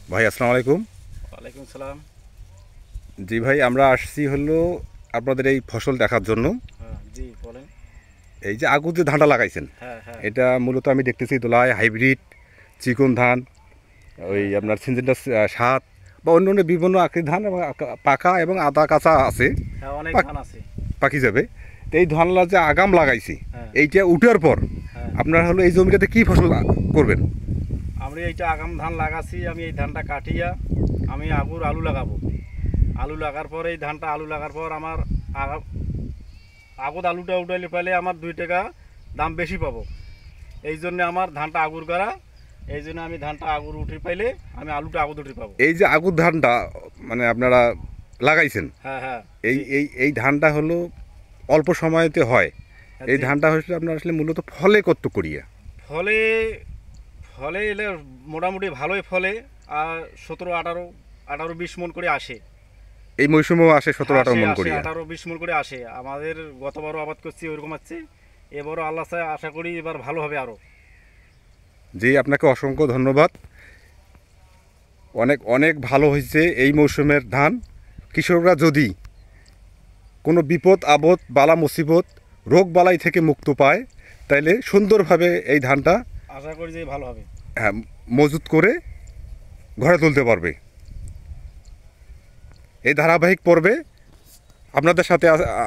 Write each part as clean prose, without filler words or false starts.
ভাই আসসালামু আলাইকুম। ওয়ালাইকুম সালাম। জি ভাই, আমরা আসছি হলো আপনাদের এই ফসল দেখার জন্য। হ্যাঁ, জি বলেন। এই যে আগুন যে ধানটা লাগাইছেন, হ্যাঁ হ্যাঁ এটা মূলত আমি দেখতেছি দোলাই হাইব্রিড চিকন ধান, ওই হ্যাঁ হ্যাঁ আপনার সিনজেন্টাস 7 বা অন্য অন্য বিভিন্ন আকৃতির ধান এবং পাকা এবং আদা কাঁচা আছে, হ্যাঁ, অনেক ধান আছে। পাকি যাবে। তো এই ধানলা যে আগাম লাগাইছি, হ্যাঁ এইটা উঠার পর হ্যাঁ, আপনার হলো এই জমিটাতে কি ফসল করবেন? আমি এইটা আগাম ধান লাগাছি। আমি এই ধানটা কাটিয়া আমি আলু লাগাবো। আলু লাগার পর এই ধানটা আলু লাগার পর আমার আগত আলুটা উঠাইলে পাইলে আমার 2 টাকা দাম বেশি পাবো। এই জন্য আমার ধানটা আগুর করা। এই জন্য আমি ধানটা আগুর উঠে পাইলে আমি আলুটা আগত উঠে পাবো। এই যে আগুর ধানটা মানে আপনারা লাগাইছেন, হ্যাঁ হ্যাঁ, এই জি এই এই ধানটা হলো অল্প সময়তে হয়। হ্যাঁ, এই জি। ধানটা হচ্ছে আপনার আসলে মূলত ফলে কত করিয়া। ফলে ফলে এলে মোটামুটি ভালোই ফলে। আর 17, 18, 20 মন করে আসে। এই মৌসুমেও আসে 17-18 আসে মন আসে করিয়া। 18, 20 মন করে আসে। আমাদের গতবারও আবাদ করছি ওইরকম আছে। এবারও আল্লাহ চায়, আশা করি এবার ভালো হবে আরও। জি, আপনাকে অসংখ্য ধন্যবাদ। অনেক অনেক ভালো হয়েছে এই মৌসুমের ধান। কৃষকরা যদি কোনো বিপদ আপদ বালা মুসিবত রোগ বালাই থেকে মুক্ত পায়, তাইলে সুন্দরভাবে এই ধানটা আশা করি যে ভালো হবে। হ্যাঁ, মজুত করে ঘরে তুলতে পারবে। এই ধারাবাহিক পর্বে আপনাদের সাথে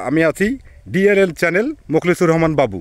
আমি আছি ডিএলএল চ্যানেল মোখলেসুর রহমান বাবু।